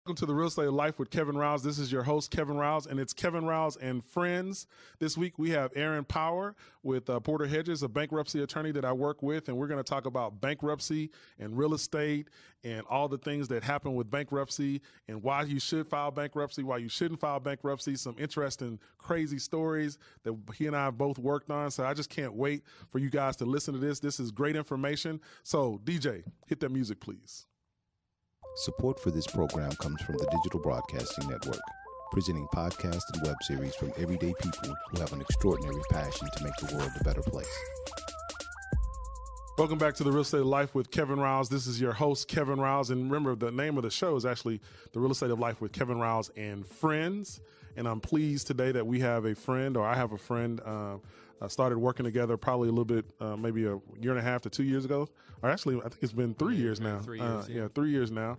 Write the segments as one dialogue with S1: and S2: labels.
S1: Welcome to the Real Estate Life with Kevin Riles. This is your host, Kevin Riles, and it's Kevin Riles and Friends. This week we have Aaron Power with Porter Hedges, a bankruptcy attorney that I work with, and we're going to talk about bankruptcy and real estate and all the things that happen with bankruptcy and why you should file bankruptcy, why you shouldn't file bankruptcy, some interesting, crazy stories that he and I have both worked on. So I just can't wait for you guys to listen to this. This is great information. So DJ, hit that music, please.
S2: Support for this program comes from the Digital Broadcasting Network, presenting podcasts and web series from everyday people who have an extraordinary passion to make the world a better place.
S1: Welcome back to the Real Estate Life with Kevin Riles. This is your host, Kevin Riles. And remember, the name of the show is actually The Real Estate of Life with Kevin Riles and Friends. And I'm pleased today that we have a friend, or I have a friend, started working together probably a little bit, maybe a year and a half to 2 years ago. Or actually, I think it's been 3 years now.
S3: 3 years,
S1: yeah, 3 years now.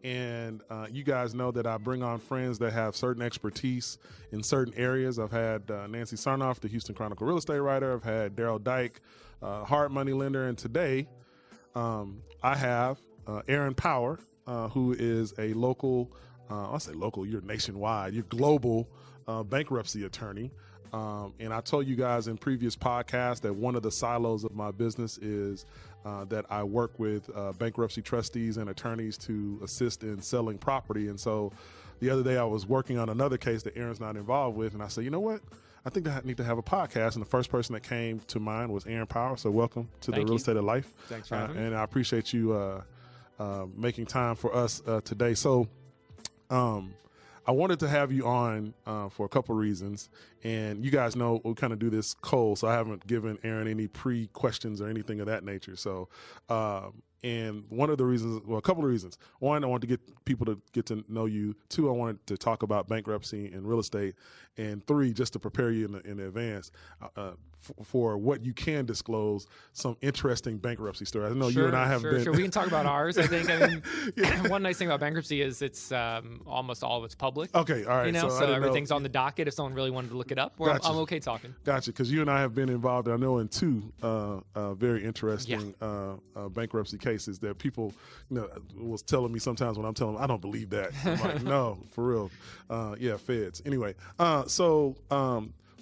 S1: And you guys know that I bring on friends that have certain expertise in certain areas. I've had Nancy Sarnoff, the Houston Chronicle real estate writer. I've had Daryl Dyke, hard money lender. And today I have Aaron Power, who is a local, I'll say local, you're nationwide, you're global bankruptcy attorney. And I told you guys in previous podcasts that one of the silos of my business is that I work with bankruptcy trustees and attorneys to assist in selling property. And so the other day I was working on another case that Aaron's not involved with. And I said, you know what? I think I need to have a podcast. And the first person that came to mind was Aaron Power. So welcome to the Real Estate of Life.
S3: Thanks for having me.
S1: And I appreciate you making time for us today. So I wanted to have you on for a couple reasons, and you guys know we kind of do this cold, so I haven't given Aaron any pre-questions or anything of that nature. So, and one of the reasons, well, a couple of reasons. One, I wanted to get people to get to know you. Two, I wanted to talk about bankruptcy and real estate. And three, just to prepare you in advance for what you can disclose, some interesting bankruptcy stories. I know you and I have been.
S3: Sure, we can talk about ours. I think. I mean, one nice thing about bankruptcy is it's almost all of it's public.
S1: Okay, all right.
S3: You know, so everything's on the docket if someone really wanted to look it up.
S1: Gotcha.
S3: I'm okay talking.
S1: Gotcha, because you and I have been involved, I know, in two very interesting bankruptcy cases that people, was telling me sometimes when I'm telling them, I don't believe that. I'm like, no, for real. Feds. Anyway, so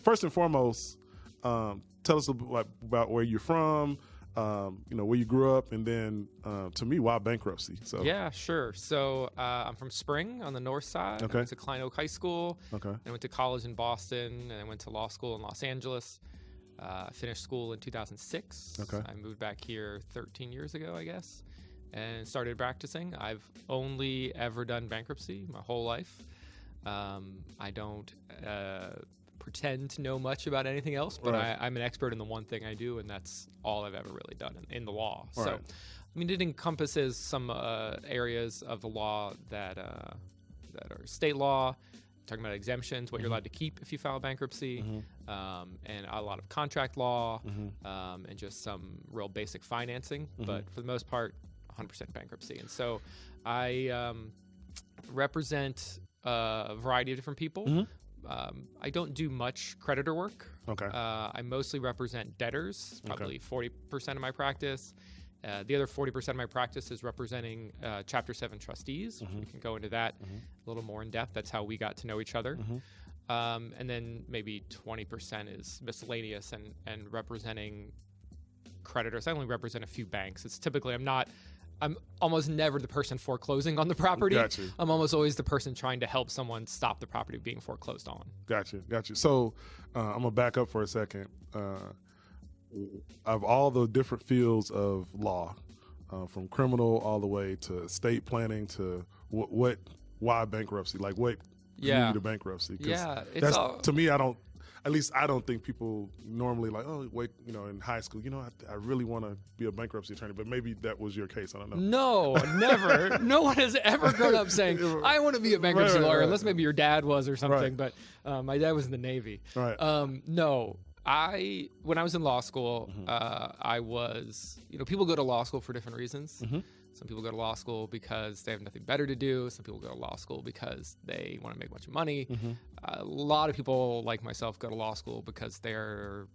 S1: first and foremost, tell us about where you're from, where you grew up, and then to me, why bankruptcy? So
S3: yeah, sure. So I'm from Spring on the north side.
S1: Okay.
S3: I went to Klein Oak High School.
S1: Okay.
S3: I went to college in Boston, and I went to law school in Los Angeles. Finished school in 2006.
S1: Okay.
S3: I moved back here 13 years ago, I guess, and started practicing. I've only ever done bankruptcy my whole life. I don't pretend to know much about anything else, but
S1: right.
S3: I'm an expert in the one thing I do, and that's all I've ever really done in the law.
S1: All
S3: so,
S1: right.
S3: I mean, it encompasses some areas of the law that are state law, talking about exemptions, what you're allowed to keep if you file bankruptcy, and a lot of contract law, and just some real basic financing. But for the most part, 100% bankruptcy. And so I represent a variety of different people. I don't do much creditor work.
S1: Okay.
S3: I mostly represent debtors, probably 40% of my practice. The other 40% of my practice is representing Chapter 7 trustees. We can go into that a little more in depth. That's how we got to know each other. And then maybe 20% is miscellaneous and representing creditors. I only represent a few banks. It's typically, I'm almost never the person foreclosing on the property.
S1: Gotcha.
S3: I'm almost always the person trying to help someone stop the property being foreclosed on.
S1: Gotcha. So I'm going to back up for a second. Of all the different fields of law, from criminal all the way to estate planning to why bankruptcy? Like what drew you to bankruptcy?
S3: It's
S1: to me, I don't think people normally like, oh, wait, in high school, I really want to be a bankruptcy attorney, but maybe that was your case. I don't know.
S3: No, never. No one has ever grown up saying, I want to be a bankruptcy lawyer, unless maybe your dad was or something, but my dad was in the Navy.
S1: Right.
S3: No. When I was in law school, I was, people go to law school for different reasons. Some people go to law school because they have nothing better to do. Some people go to law school because they want to make a bunch of money. A lot of people like myself go to law school because they're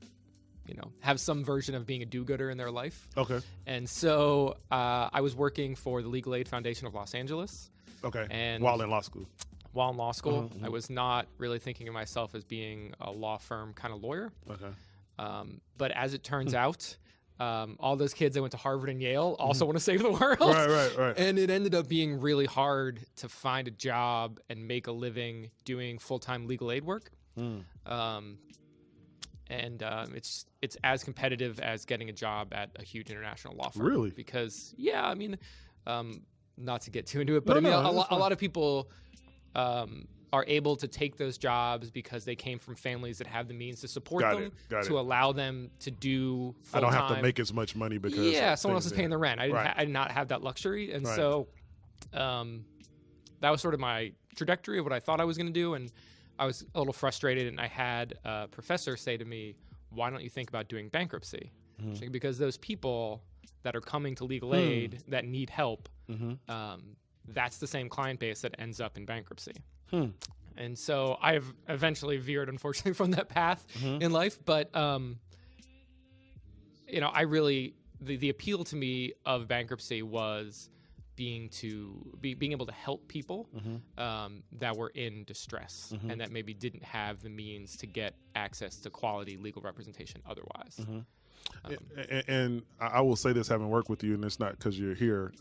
S3: have some version of being a do-gooder in their life.
S1: Okay.
S3: And so I was working for the Legal Aid Foundation of Los Angeles.
S1: Okay.
S3: And
S1: while in law school.
S3: While in law school, I was not really thinking of myself as being a law firm kind of lawyer.
S1: Okay.
S3: But as it turns out, all those kids that went to Harvard and Yale also want to save the world.
S1: Right. And
S3: it ended up being really hard to find a job and make a living doing full-time legal aid work. It's as competitive as getting a job at a huge international law firm.
S1: Really?
S3: Because, not to get too into it, but a lot of people are able to take those jobs because they came from families that have the means to support them, to allow them to do full-time.
S1: I don't have to make as much money because
S3: someone else is paying the rent. I did not have that luxury, and so that was sort of my trajectory of what I thought I was going to do, and I was a little frustrated, and I had a professor say to me, "Why don't you think about doing bankruptcy?" Because those people that are coming to legal aid that need help, that's the same client base that ends up in bankruptcy. And so I've eventually veered, unfortunately, from that path in life. But, I really, the appeal to me of bankruptcy was being able to help people that were in distress and that maybe didn't have the means to get access to quality legal representation otherwise.
S1: And I will say this, having worked with you, and it's not because you're here,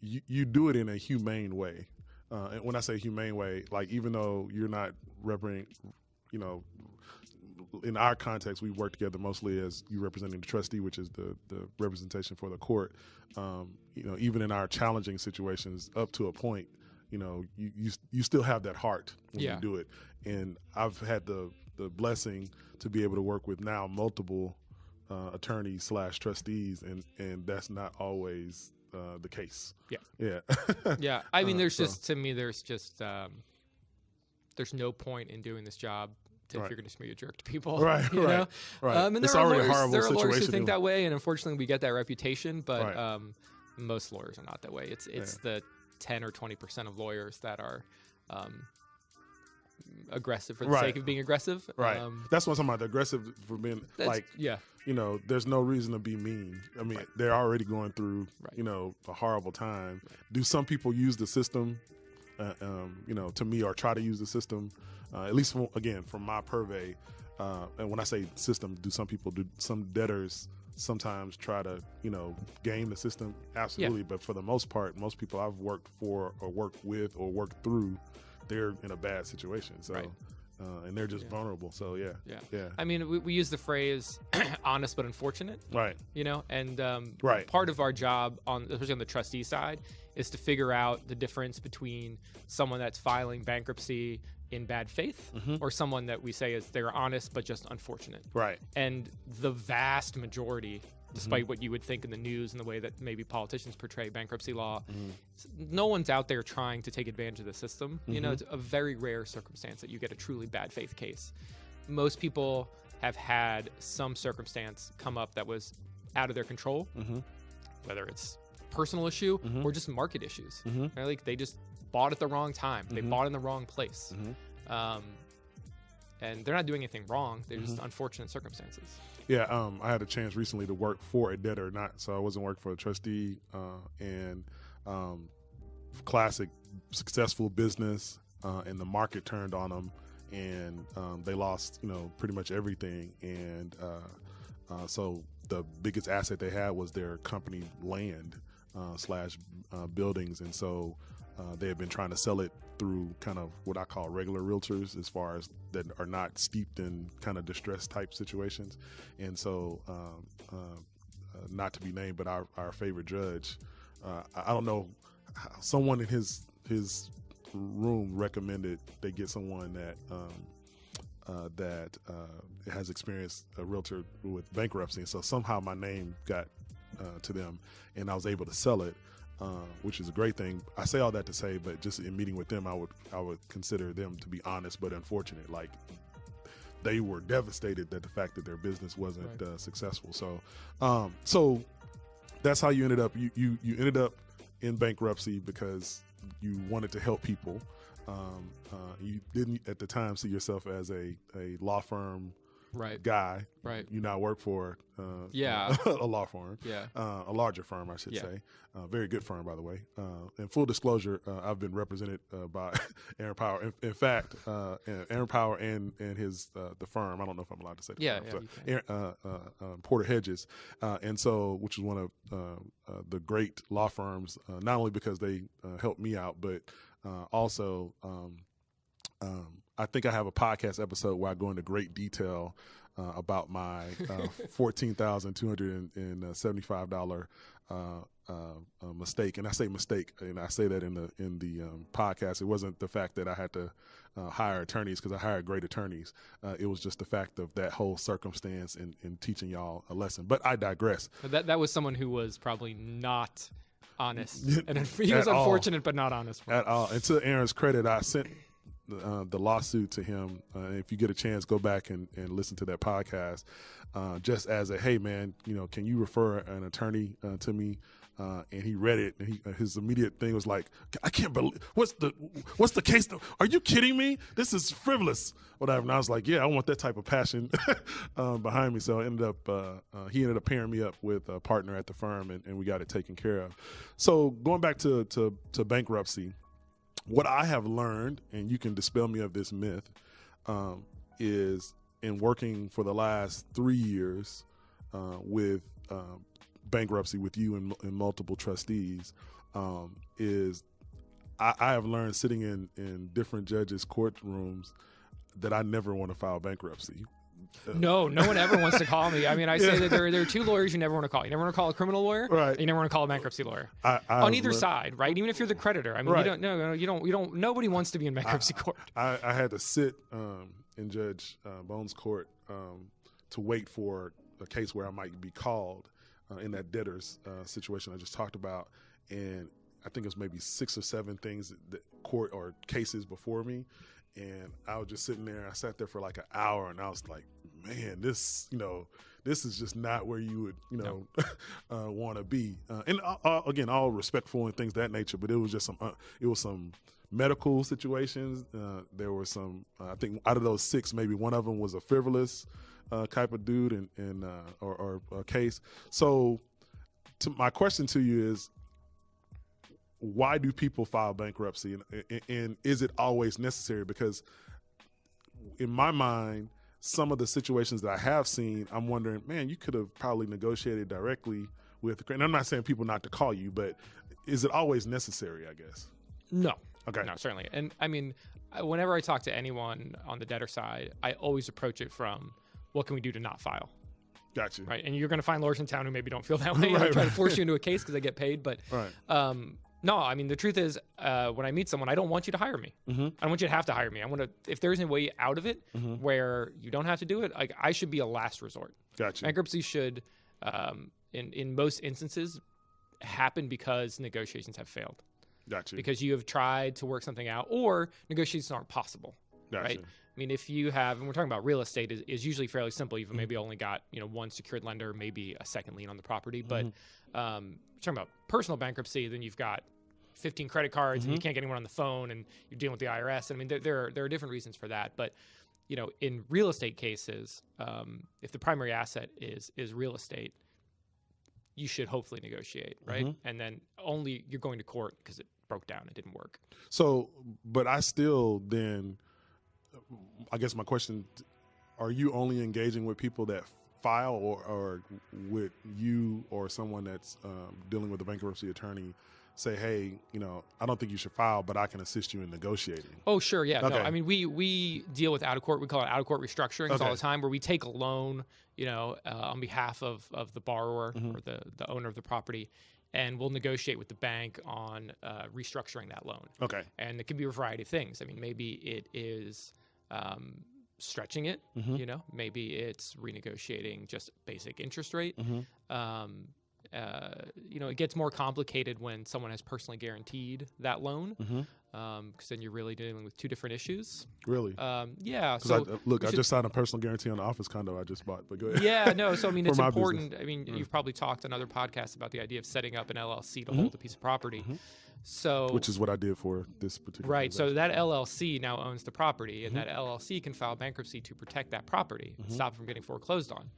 S1: you do it in a humane way. And when I say humane way, like even though you're not representing, in our context, we work together mostly as you representing the trustee, which is the representation for the court. Even in our challenging situations, up to a point, you still have that heart when you do it. And I've had the blessing to be able to work with now multiple attorneys / trustees, and that's not always the case.
S3: Yeah. I mean, there's no point in doing this job if you're going to just be a jerk to people.
S1: Right.
S3: And
S1: it's already a horrible
S3: there are
S1: situation.
S3: lawyers who think that way, and unfortunately, we get that reputation. But most lawyers are not that way. It's the 10 or 20% of lawyers that are aggressive for the sake of being aggressive.
S1: Right. That's what I'm talking about. The aggressive for being there's no reason to be mean. I mean, they're already going through, a horrible time. Do some people use the system, to me, or try to use the system? At least, from my purvey, and when I say system, do some debtors sometimes try to, game the system? Absolutely. But for the most part, most people I've worked for or worked with or worked through, they're in a bad situation. So, and they're just vulnerable. So, yeah.
S3: I mean, we use the phrase honest but unfortunate.
S1: Right.
S3: And part of our job, especially on the trustee side, is to figure out the difference between someone that's filing bankruptcy in bad faith or someone that we say is they're honest but just unfortunate.
S1: Right.
S3: And the vast majority, despite what you would think in the news and the way that maybe politicians portray bankruptcy law, no one's out there trying to take advantage of the system. It's a very rare circumstance that you get a truly bad faith case. Most people have had some circumstance come up that was out of their control, whether it's personal issue or just market issues. Right? Like they just bought at the wrong time. They bought in the wrong place. And they're not doing anything wrong. They're just unfortunate circumstances.
S1: Yeah, I had a chance recently to work for a debtor, so I wasn't working for a trustee, and classic successful business, and the market turned on them, and they lost, pretty much everything, and so the biggest asset they had was their company land / buildings, and so they had been trying to sell it through kind of what I call regular realtors, as far as that are not steeped in kind of distress type situations. And so, not to be named, but our favorite judge, I don't know, someone in his room recommended they get someone that has experienced a realtor with bankruptcy. And so somehow my name got to them, and I was able to sell it. Which is a great thing. I say all that to say, but just in meeting with them, I would consider them to be honest but unfortunate. Like they were devastated that the fact that their business wasn't successful. So that's how you ended up. You ended up in bankruptcy because you wanted to help people. You didn't at the time see yourself as a law firm guy.
S3: Right.
S1: You now work for
S3: Yeah.
S1: a law firm.
S3: Yeah.
S1: A larger firm, I should
S3: Yeah.
S1: say. Very good firm, by the way. And full disclosure, I've been represented by Aaron Power. In fact, Aaron Power and his the firm. I don't know if I'm allowed to say the
S3: Yeah,
S1: firm.
S3: yeah,
S1: Aaron, Porter Hedges, and so which is one of the great law firms. Not only because they helped me out, but also. I think I have a podcast episode where I go into great detail about my $14,275 mistake, and I say mistake, and I say that in the podcast. It wasn't the fact that I had to hire attorneys, because I hired great attorneys. It was just the fact of that whole circumstance in teaching y'all a lesson. But I digress.
S3: That was someone who was probably not honest, and he was unfortunate, but not honest
S1: at all. And to Aaron's credit, I sent the lawsuit to him. If you get a chance, go back and listen to that podcast, just as a, hey man, can you refer an attorney to me? And he read it, and his immediate thing was like, I can't believe, what's the case? Are you kidding me? This is frivolous, whatever. And I was like, yeah, I want that type of passion behind me. So he ended up pairing me up with a partner at the firm, and we got it taken care of. So going back to bankruptcy, what I have learned, and you can dispel me of this myth, is in working for the last 3 years with bankruptcy with you and multiple trustees, is I have learned sitting in different judges' courtrooms that I never want to file bankruptcy.
S3: No one ever wants to call me. I mean, I say that there are two lawyers you never want to call. You never want to call a criminal lawyer,
S1: right?
S3: You never want to call a bankruptcy lawyer. On either side, right? Even if you're the creditor. I mean,
S1: right.
S3: you don't. Nobody wants to be in bankruptcy court.
S1: I had to sit in Judge Bones' court to wait for a case where I might be called in that debtor's situation I just talked about, and I think it was maybe 6 or 7 things that court or cases before me. And I was just sitting there. I sat there for like an hour, and I was like, man, this is just not where you would, want to be. And again, all respectful and things of that nature, but it was just some medical situations. There were some, I think out of those 6, maybe one of them was a frivolous type of dude or a case. So my question to you is, why do people file bankruptcy, and is it always necessary? Because in my mind, some of the situations that I have seen, I'm wondering, man, you could have probably negotiated directly with the, and I'm not saying people not to call you, but is it always necessary, I guess?
S3: No.
S1: Okay.
S3: No, certainly. And I mean, whenever I talk to anyone on the debtor side, I always approach it from, what can we do to not file?
S1: Gotcha.
S3: Right. And you're going to find lawyers in town who maybe don't feel that way.
S1: Right,
S3: try to force you into a case because they get paid. But
S1: right.
S3: no, I mean, the truth is, when I meet someone, I don't want you to hire me. Mm-hmm. I don't want you to have to hire me. I want to, if there's a way out of it where you don't have to do it, like, I should be a last resort.
S1: Gotcha.
S3: Bankruptcy should, in most instances, happen because negotiations have failed.
S1: Gotcha.
S3: Because you have tried to work something out, or negotiations aren't possible.
S1: Gotcha.
S3: Right? I mean, if you have, and we're talking about real estate, is usually fairly simple. You've maybe only got one secured lender, maybe a second lien on the property. But talking about personal bankruptcy, then you've got 15 credit cards, and you can't get anyone on the phone, and you're dealing with the IRS. I mean, there are different reasons for that. But in real estate cases, if the primary asset is real estate, you should hopefully negotiate, right? And then only you're going to court because it broke down, it didn't work.
S1: So, but I still then, I guess my question, are you only engaging with people that file, or with you or someone that's dealing with a bankruptcy attorney say, hey, I don't think you should file, but I can assist you in negotiating?
S3: Oh, sure. Yeah.
S1: Okay.
S3: No, I mean, we deal with out of court. We call it out of court restructurings all the time, where we take a loan, on behalf of the borrower or the owner of the property, and we'll negotiate with the bank on restructuring that loan. Okay. And it can be a variety of things. I mean, maybe it is stretching it, maybe it's renegotiating just basic interest rate. It gets more complicated when someone has personally guaranteed that loan. because then you're really dealing with two different issues.
S1: Really?
S3: Yeah.
S1: So I just signed a personal guarantee on the office condo I just bought. But go ahead.
S3: Yeah, no. So I mean, it's important.
S1: Business.
S3: I mean, you've probably talked on other podcasts about the idea of setting up an LLC to hold a piece of property. So,
S1: which is what I did for this particular.
S3: Right. So
S1: transaction.
S3: that LLC now owns the property, and that LLC can file bankruptcy to protect that property, and stop it from getting foreclosed on.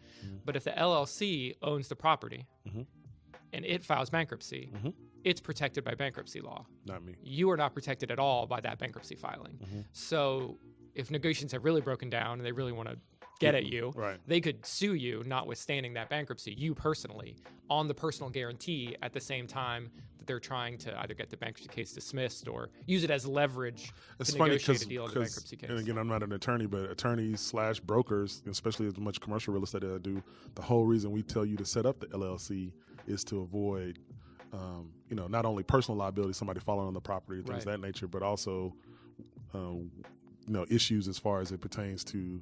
S3: But if the LLC owns the property and it files bankruptcy, it's protected by bankruptcy law.
S1: Not me.
S3: You are not protected at all by that bankruptcy filing. So if negotiations have really broken down and they really want to get at you, they could sue you, notwithstanding that bankruptcy, you personally, on the personal guarantee at the same time that they're trying to either get the bankruptcy case dismissed or use it as leverage to negotiate a deal in the bankruptcy case.
S1: And again, I'm not an attorney, but attorneys/brokers, especially as much commercial real estate as I do, the whole reason we tell you to set up the LLC is to avoid, not only personal liability, somebody falling on the property, things of that nature, but also, issues as far as it pertains to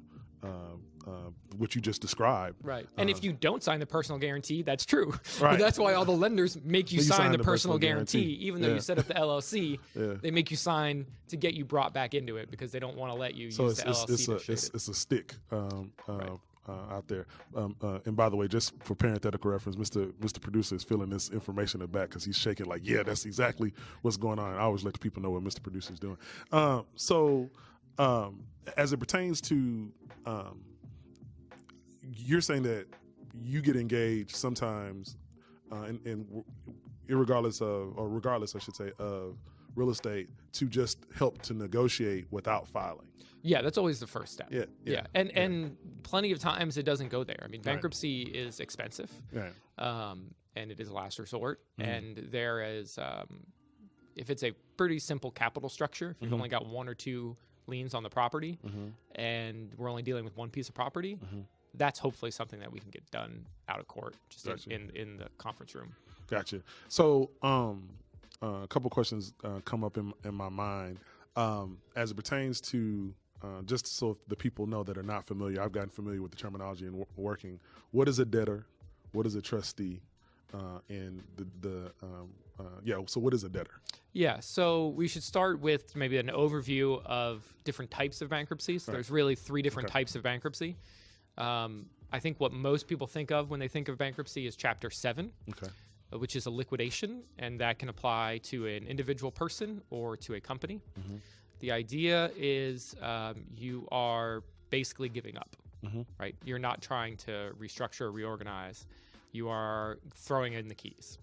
S1: what you just described.
S3: Right. And if you don't sign the personal guarantee, that's true.
S1: Right.
S3: That's why all the lenders make you sign the personal guarantee. Even though you set up the LLC, they make you sign to get you brought back into it because they don't want to let you use the LLC.
S1: It's a stick out there. And by the way, just for parenthetical reference, Mr. Producer is filling this information in the back because he's shaking like, yeah, that's exactly what's going on. I always let the people know what Mr. Producer is doing. As it pertains to, you're saying that you get engaged sometimes, regardless, I should say, of real estate to just help to negotiate without filing.
S3: Yeah, that's always the first step.
S1: Yeah.
S3: And plenty of times it doesn't go there. I mean, bankruptcy is expensive, and it is a last resort. And there is, if it's a pretty simple capital structure, if you've only got one or two liens on the property, and we're only dealing with one piece of property, that's hopefully something that we can get done out of court, just in the conference room.
S1: Gotcha. So, a couple questions come up in my mind as it pertains to just so the people know that are not familiar. I've gotten familiar with the terminology and working. What is a debtor? What is a trustee? And so what is a debtor?
S3: Yeah, so we should start with maybe an overview of different types of bankruptcy. So there's really three different types of bankruptcy. I think what most people think of when they think of bankruptcy is Chapter 7, which is a liquidation, and that can apply to an individual person or to a company. The idea is you are basically giving up, right? You're not trying to restructure or reorganize. You are throwing in the keys.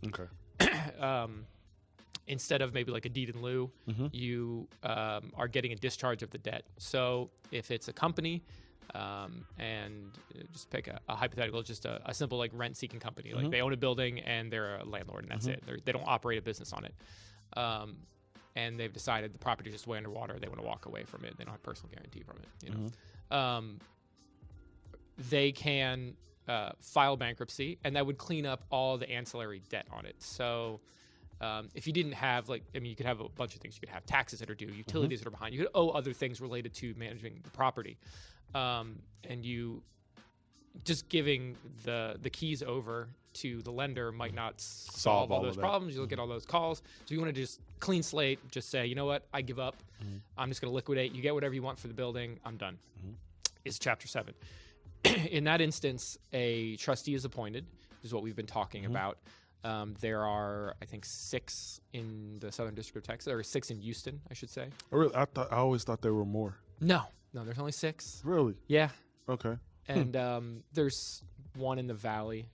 S3: Instead of maybe like a deed in lieu, you are getting a discharge of the debt. So if it's a company, and just pick a hypothetical, just a simple like rent-seeking company, like they own a building and they're a landlord, and that's it. They don't operate a business on it, and they've decided the property is just way underwater. They want to walk away from it. They don't have personal guarantee from it. They can file bankruptcy, and that would clean up all the ancillary debt on it. So if you didn't have, you could have a bunch of things. You could have taxes that are due, utilities that are behind. You could owe other things related to managing the property. And you just giving the keys over to the lender might not solve all those problems. You'll get all those calls. So you want to just clean slate, just say, you know what, I give up. I'm just going to liquidate. You get whatever you want for the building. I'm done. It's Chapter 7. In that instance, a trustee is appointed, is what we've been talking about. There are, I think, 6 in the Southern District of Texas, or 6 in Houston, I should say.
S1: I always thought there were more.
S3: No, there's only 6.
S1: Really?
S3: Yeah.
S1: Okay.
S3: And there's one in the Valley.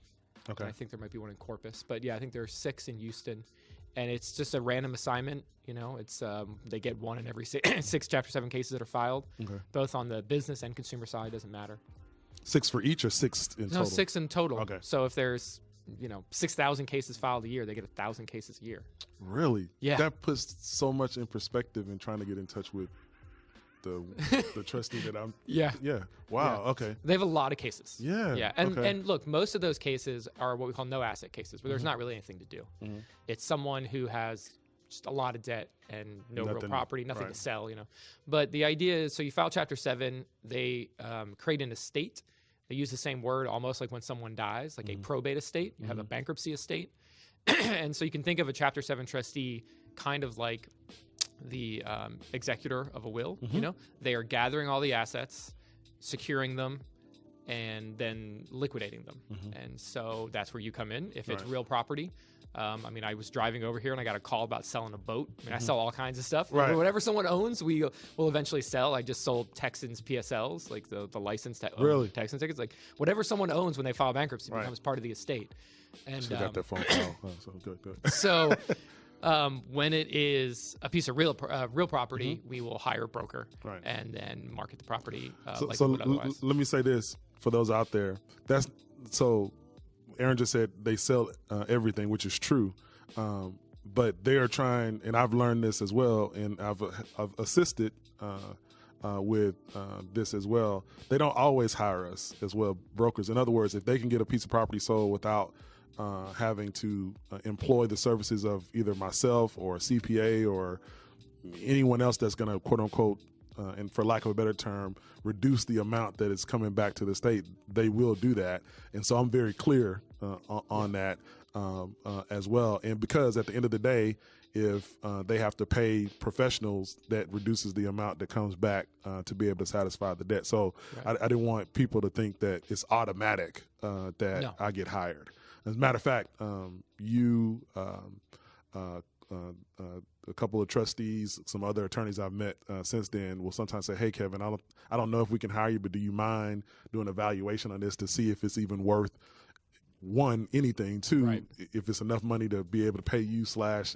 S1: Okay.
S3: I think there might be one in Corpus. But yeah, I think there are 6 in Houston. And it's just a random assignment. It's they get one in every 6 Chapter 7 cases that are filed, both on the business and consumer side. Doesn't matter.
S1: 6 for each or 6 in total?
S3: No, 6 in total.
S1: Okay.
S3: So if there's 6,000 cases filed a year, they get 1,000 cases a year.
S1: Really?
S3: Yeah.
S1: That puts so much in perspective in trying to get in touch with the trustee that I'm.
S3: Yeah.
S1: Wow.
S3: Yeah.
S1: Okay.
S3: They have a lot of cases.
S1: Yeah.
S3: And look, most of those cases are what we call no asset cases, where there's not really anything to do. It's someone who has just a lot of debt and nothing, real property, nothing to sell. But the idea is, so you file Chapter 7, they create an estate. They use the same word almost like when someone dies, like a probate estate. You have a bankruptcy estate. And so you can think of a Chapter 7 trustee kind of like the executor of a will. You know, they are gathering all the assets, securing them, and then liquidating them. And so that's where you come in. If it's real property, I mean, I was driving over here and I got a call about selling a boat. I mean, I sell all kinds of stuff.
S1: Right.
S3: Whatever someone owns, we will eventually sell. I just sold Texans PSLs, like the license to own Texans tickets. Like whatever someone owns when they file bankruptcy becomes part of the estate. And
S1: So got that phone call. Oh, so good.
S3: so when it is a piece of real property, we will hire a broker and then market the property like we would otherwise.
S1: Let me say this for those out there. Aaron just said they sell everything, which is true. But they are trying, and I've learned this as well, and I've assisted with this as well. They don't always hire us as well, brokers. In other words, if they can get a piece of property sold without having to employ the services of either myself or a CPA or anyone else that's going to, quote unquote, and for lack of a better term, reduce the amount that is coming back to the state, they will do that. And so I'm very clear on that as well. And because at the end of the day, if they have to pay professionals, that reduces the amount that comes back to be able to satisfy the debt. So I didn't want people to think that it's automatic that I get hired. As a matter of fact, a couple of trustees, some other attorneys I've met since then will sometimes say, "Hey, Kevin, I don't know if we can hire you, but do you mind doing an evaluation on this to see if it's even worth one, anything, two, if it's enough money to be able to pay you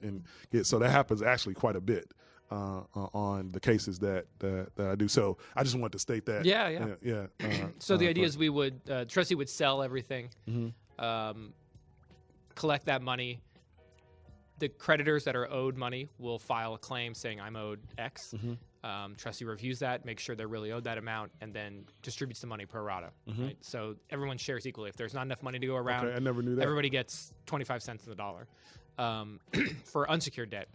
S1: and get." So that happens actually quite a bit on the cases that I do. So I just wanted to state that.
S3: Yeah. So the idea is we would trustee would sell everything, collect that money. The creditors that are owed money will file a claim saying I'm owed X. Trustee reviews that, makes sure they're really owed that amount, and then distributes the money pro rata. Right? So everyone shares equally. If there's not enough money to go around,
S1: I never knew that.
S3: Everybody gets 25 cents in the dollar. For unsecured debt,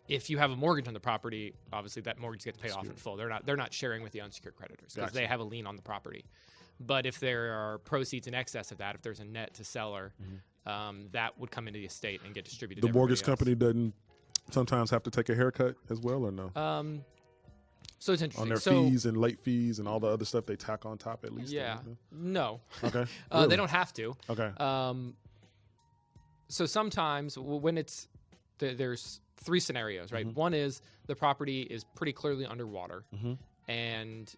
S3: if you have a mortgage on the property, obviously that mortgage gets paid off in full. They're not sharing with the unsecured creditors because they have a lien on the property. But if there are proceeds in excess of that, if there's a net to seller, that would come into the estate and get distributed.
S1: The mortgage company doesn't sometimes have to take a haircut as well, or no?
S3: So it's interesting.
S1: On their fees and late fees and all the other stuff they tack on top at least?
S3: Yeah. No.
S1: Okay. Really?
S3: They don't have to.
S1: Okay.
S3: So sometimes when it's there's three scenarios, right? One is the property is pretty clearly underwater, and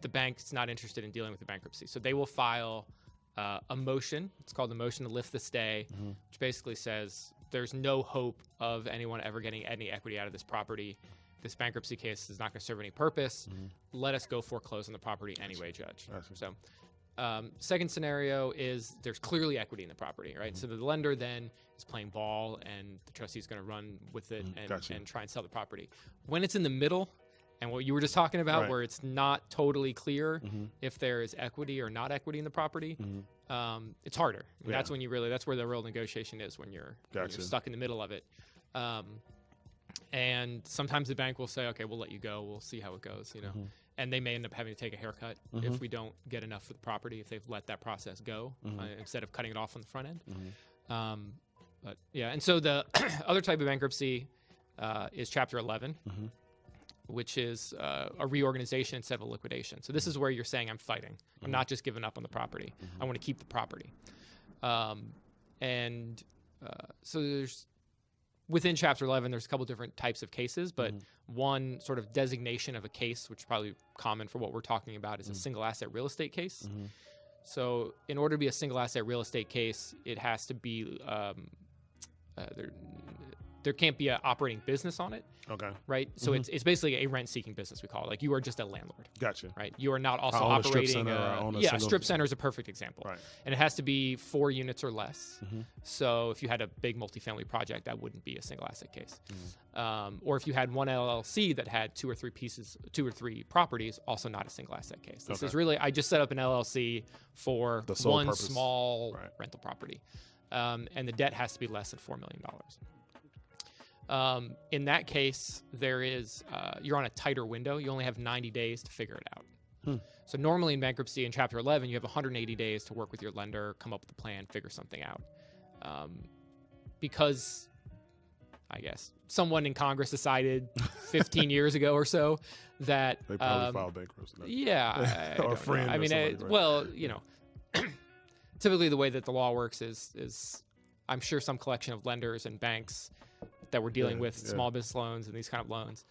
S3: the bank's not interested in dealing with the bankruptcy. So they will file a motion. It's called the motion to lift the stay, which basically says there's no hope of anyone ever getting any equity out of this property. This bankruptcy case is not going to serve any purpose. Let us go foreclose on the property anyway, Judge. So second scenario is there's clearly equity in the property, right? So the lender then is playing ball, and the trustee is going to run with it and try and sell the property. When it's in the middle, and what you were just talking about, where it's not totally clear if there is equity or not equity in the property, it's harder. I mean, that's when that's where the real negotiation is, when you're stuck in the middle of it. And sometimes the bank will say, okay, we'll let you go. We'll see how it goes, and they may end up having to take a haircut if we don't get enough for the property, if they've let that process go instead of cutting it off on the front end. But yeah, and so the other type of bankruptcy is Chapter 11. Which is a reorganization instead of a liquidation. So this is where you're saying I'm fighting. I'm not just giving up on the property. I want to keep the property. So there's within Chapter 11, there's a couple different types of cases, but one sort of designation of a case, which is probably common for what we're talking about, is a single asset real estate case. So in order to be a single asset real estate case, it has to be there can't be an operating business on it. Okay. Right? So it's basically a rent-seeking business, we call it. Like, you are just a landlord.
S1: Gotcha.
S3: Right? You are not also operating a strip center is a perfect example.
S1: Right.
S3: And it has to be 4 units or less. So if you had a big multifamily project, that wouldn't be a single asset case. Or if you had one LLC that had 2 or 3 properties, also not a single asset case. This is really, I just set up an LLC for one purpose. Small rental property. And the debt has to be less than $4 million. In that case, there is you're on a tighter window. You only have 90 days to figure it out. So normally in bankruptcy in Chapter 11, you have 180 days to work with your lender, come up with a plan, figure something out. Because I guess someone in Congress decided 15 years ago or so that
S1: they probably filed bankruptcy.
S3: Yeah,
S1: or a friend.
S3: I mean,
S1: somebody, right?
S3: well, you know, typically the way that the law works is I'm sure some collection of lenders and banks that were dealing with small business loans and these kind of loans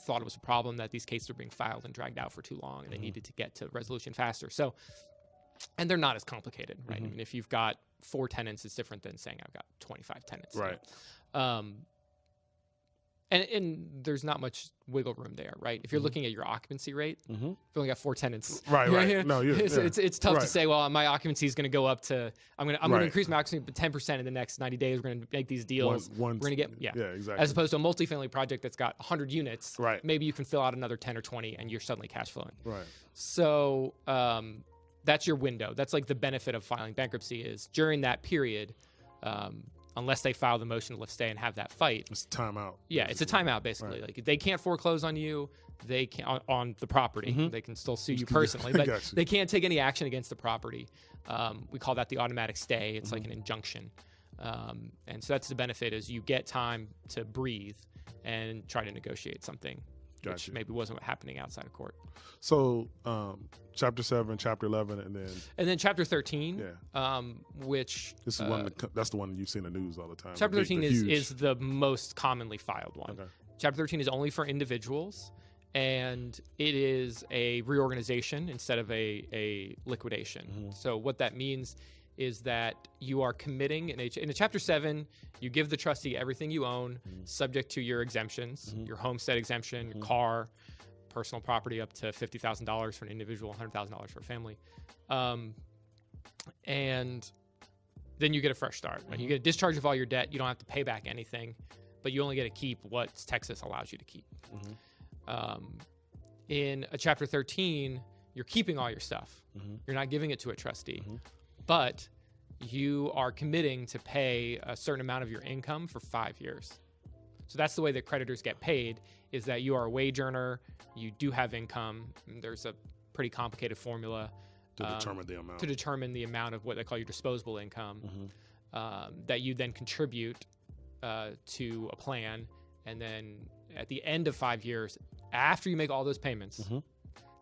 S3: thought it was a problem that these cases were being filed and dragged out for too long, and they needed to get to resolution faster. So, and they're not as complicated, right? I mean, if you've got 4 tenants, it's different than saying I've got 25 tenants.
S1: Right.
S3: And there's not much wiggle room there, right? If you're looking at your occupancy rate, if you only got 4 tenants,
S1: right. No,
S3: it's tough to say. Well, my occupancy is going to go up to. I'm going to increase my occupancy by 10% in the next 90 days. We're going to make these deals. We're going to get
S1: exactly.
S3: As opposed to a multifamily project that's got 100 units,
S1: right?
S3: Maybe you can fill out another 10 or 20, and you're suddenly cash flowing.
S1: Right.
S3: So that's your window. That's like the benefit of filing bankruptcy is during that period. Unless they file the motion to lift stay and have that fight.
S1: It's a timeout.
S3: Yeah, it's a timeout, basically. Right. Like, they can't foreclose on you. They can on the property. They can still sue you personally, but they can't take any action against the property. We call that the automatic stay. It's like an injunction. And so that's the benefit is you get time to breathe and try to negotiate something, which maybe wasn't happening outside of court.
S1: So Chapter 7, Chapter 11, and then
S3: Chapter 13, which
S1: this is that's the one you've seen in the news all the time.
S3: Chapter 13 is the most commonly filed one.
S1: Okay.
S3: Chapter 13 is only for individuals, and it is a reorganization instead of a liquidation. So what that means is that you are committing in a Chapter 7, you give the trustee everything you own, subject to your exemptions, your homestead exemption, your car, personal property up to $50,000 for an individual, $100,000 for a family, and then you get a fresh start. Right? You get a discharge of all your debt. You don't have to pay back anything, but you only get to keep what Texas allows you to keep. In a Chapter 13, you're keeping all your stuff. You're not giving it to a trustee, but you are committing to pay a certain amount of your income for 5 years. So that's the way that creditors get paid, is that you are a wage earner, you do have income, and there's a pretty complicated formula
S1: to
S3: determine the amount of what they call your disposable income that you then contribute to a plan, and then at the end of 5 years, after you make all those payments,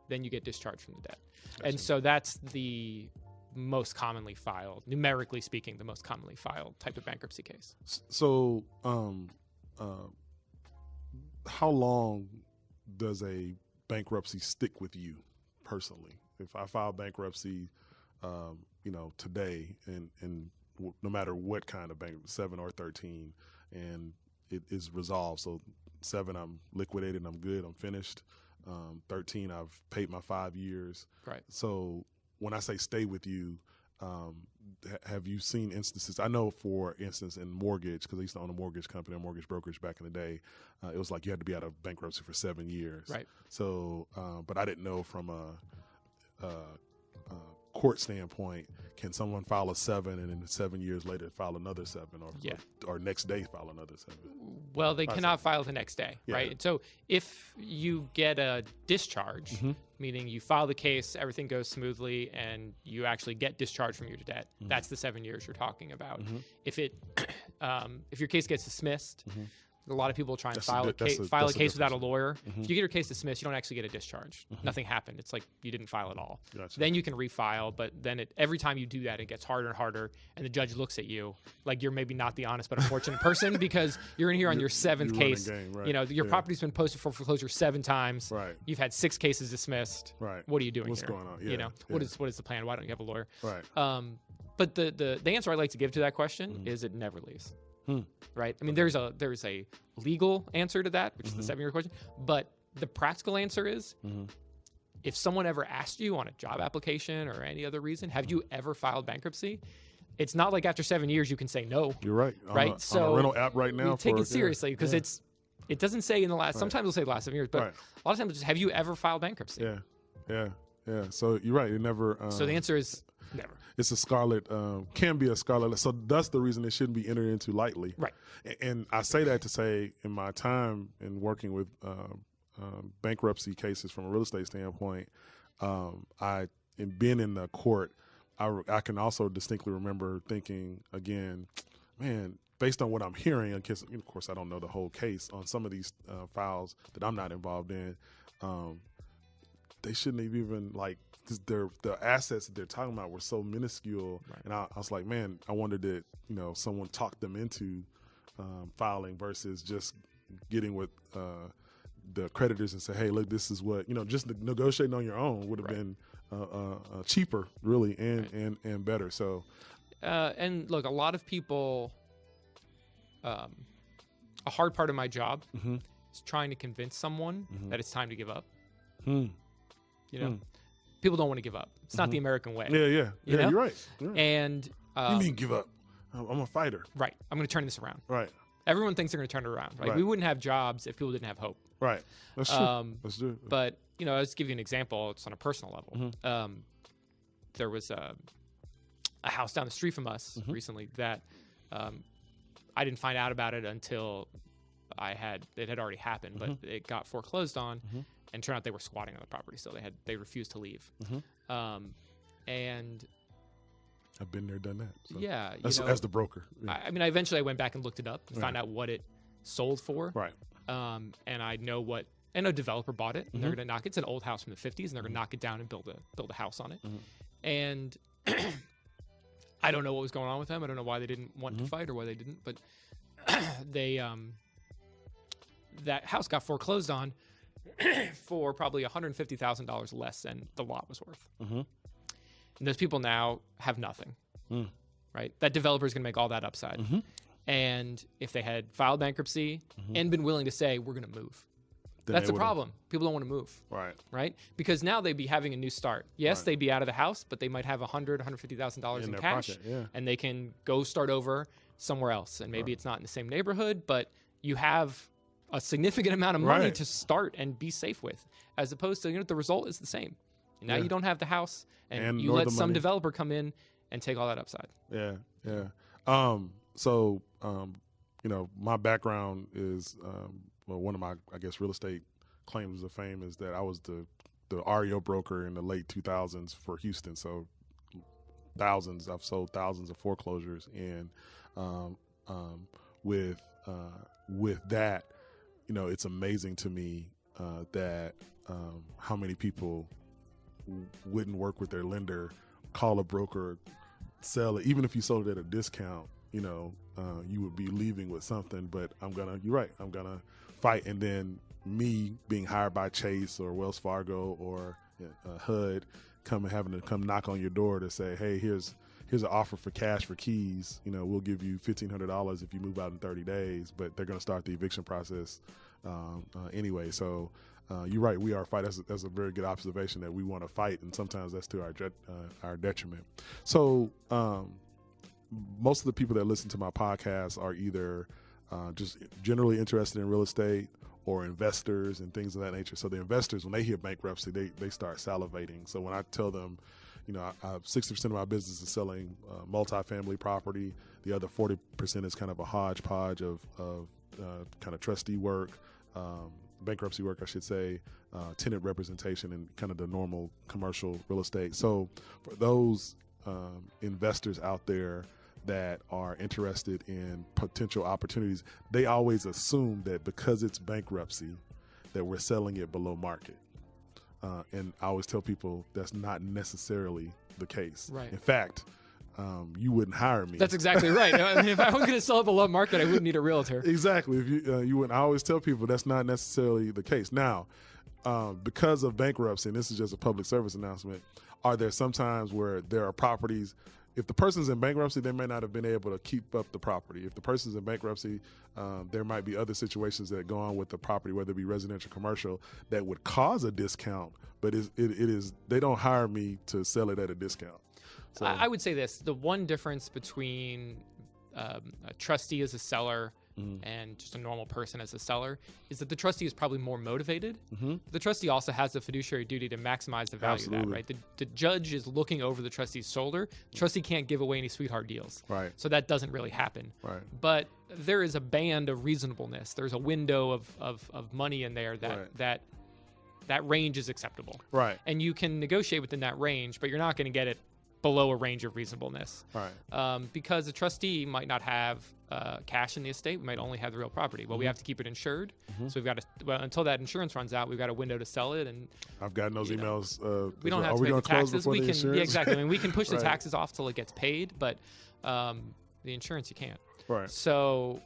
S3: then you get discharged from the debt. And so that's the most commonly filed, numerically speaking, the most commonly filed type of bankruptcy case.
S1: So how long does a bankruptcy stick with you personally? If I file bankruptcy, today, and no matter what kind of bankruptcy, 7 or 13, and it is resolved. So 7, I'm liquidated, I'm good, I'm finished. 13, I've paid my 5 years.
S3: Right.
S1: So when I say stay with you, have you seen instances? I know, for instance, in mortgage, because I used to own a mortgage company, a mortgage brokerage back in the day, it was like you had to be out of bankruptcy for 7 years.
S3: Right.
S1: So, but I didn't know from a court standpoint, can someone file a 7 and then 7 years later file another 7, or next day file another 7?
S3: Well, they cannot file the next day, right? So if you get a discharge, meaning you file the case, everything goes smoothly, and you actually get discharged from your debt, that's the 7 years you're talking about. If your case gets dismissed, a lot of people try and file a case without a lawyer. If you get your case dismissed, you don't actually get a discharge. Nothing happened. It's like you didn't file at all. Then you can refile, but then every time you do that, it gets harder and harder, and the judge looks at you like you're maybe not the honest but unfortunate person, because you're in here on your 7th case. Your property's been posted for foreclosure 7 times.
S1: Right.
S3: You've had 6 cases dismissed.
S1: Right.
S3: What are you doing
S1: What's
S3: here?
S1: going on?
S3: What is the plan? Why don't you have a lawyer?
S1: Right.
S3: But the answer I like to give to that question is it never leaves. Right. I mean, there's a legal answer to that, which is the 7-year question. But the practical answer is, if someone ever asked you on a job application or any other reason, have you ever filed bankruptcy? It's not like after 7 years you can say no.
S1: You're right.
S3: Right.
S1: On a rental app right now.
S3: We take it seriously, because it doesn't say in the last. Sometimes it'll say the last 7 years, but a lot of times it's just, have you ever filed bankruptcy?
S1: Yeah. So you're right. It never.
S3: So the answer is never.
S1: It's a scarlet, can be a scarlet. So that's the reason it shouldn't be entered into lightly.
S3: Right.
S1: And I say that to say, in my time in working with bankruptcy cases from a real estate standpoint, in being in the court, I can also distinctly remember thinking, again, man, based on what I'm hearing, of course, I don't know the whole case on some of these files that I'm not involved in. They shouldn't have even because the assets that they're talking about were so minuscule, and I was like, man, I wondered that someone talked them into filing versus just getting with the creditors and say, hey, look, this is what just negotiating on your own would have been cheaper, really, and better. So,
S3: and look, a lot of people. A hard part of my job is trying to convince someone that it's time to give up. People don't want to give up. It's not the American way.
S1: Yeah. You're right.
S3: And
S1: you mean give up? I'm a fighter.
S3: Right. I'm going to turn this around.
S1: Right.
S3: Everyone thinks they're going to turn it around. Right? We wouldn't have jobs if people didn't have hope.
S1: Right. That's true. That's true.
S3: But I'll just give you an example. It's on a personal level. There was a house down the street from us recently that I didn't find out about it until it had already happened, but it got foreclosed on, and turned out they were squatting on the property. So they refused to leave. And
S1: I've been there, done that. So.
S3: Yeah,
S1: as the broker. Yeah.
S3: I eventually I went back and looked it up and found out what it sold for.
S1: Right.
S3: And I know a developer bought it, and they're going to knock it. It's an old house from the 50s, and they're going to knock it down and build a house on it. And I don't know what was going on with them. I don't know why they didn't want to fight or why they didn't, but they that house got foreclosed on for probably $150,000 less than the lot was worth. And those people now have nothing, right? That developer is going to make all that upside. And if they had filed bankruptcy and been willing to say, we're going to move, that's the problem. People don't want to move. Right? Because now they'd be having a new start. Yes, they'd be out of the house, but they might have $150,000 in cash,
S1: pocket,
S3: and they can go start over somewhere else. And maybe it's not in the same neighborhood, but you have a significant amount of money to start and be safe with, as opposed to the result is the same. Now you don't have the house, and you let some developer come in and take all that upside.
S1: So my background is one of my, I guess, real estate claims of fame is that I was the REO broker in the late 2000s for Houston. So I've sold thousands of foreclosures, and with that, it's amazing to me that how many people wouldn't work with their lender, call a broker, sell it, even if you sold it at a discount. You would be leaving with something, but you're right, I'm gonna fight. And then me being hired by Chase or Wells Fargo or HUD having to come knock on your door to say, hey, here's an offer for cash for keys. We'll give you $1,500 if you move out in 30 days, but they're going to start the eviction process anyway. So you're right, we are fight. That's a very good observation that we want to fight, and sometimes that's to our detriment. So most of the people that listen to my podcast are either just generally interested in real estate or investors and things of that nature. So the investors, when they hear bankruptcy, they start salivating. So when I tell them, 60% of my business is selling multifamily property. The other 40% is kind of a hodgepodge of kind of trustee work, bankruptcy work, I should say, tenant representation, and kind of the normal commercial real estate. So for those investors out there that are interested in potential opportunities, they always assume that because it's bankruptcy that we're selling it below market. And I always tell people that's not necessarily the case.
S3: Right.
S1: In fact, you wouldn't hire me.
S3: That's exactly right. If I was going to sell it below market, I wouldn't need a realtor.
S1: Exactly. If you wouldn't. I always tell people that's not necessarily the case. Now, because of bankruptcy, and this is just a public service announcement, are there some times where there are properties, if the person's in bankruptcy, they may not have been able to keep up the property. If the person's in bankruptcy, there might be other situations that go on with the property, whether it be residential, commercial, that would cause a discount. But it is they don't hire me to sell it at a discount. So
S3: I would say this: the one difference between a trustee as a seller and just a normal person as a seller is that the trustee is probably more motivated. The trustee also has the fiduciary duty to maximize the value of that, right? The judge is looking over the trustee's shoulder. The trustee can't give away any sweetheart deals.
S1: Right.
S3: So that doesn't really happen.
S1: Right.
S3: But there is a band of reasonableness. There's a window of money in there that range is acceptable.
S1: Right.
S3: And you can negotiate within that range, but you're not going to get it below a range of reasonableness.
S1: Right.
S3: Because the trustee might not have cash in the estate. We might only have the real property. Well, we have to keep it insured. So we've got to, until that insurance runs out, we've got a window to sell it. And
S1: I've gotten those emails.
S3: We don't have to pay the taxes. We can, exactly. I mean, we can push the taxes off till it gets paid, but the insurance you can't.
S1: Right.
S3: So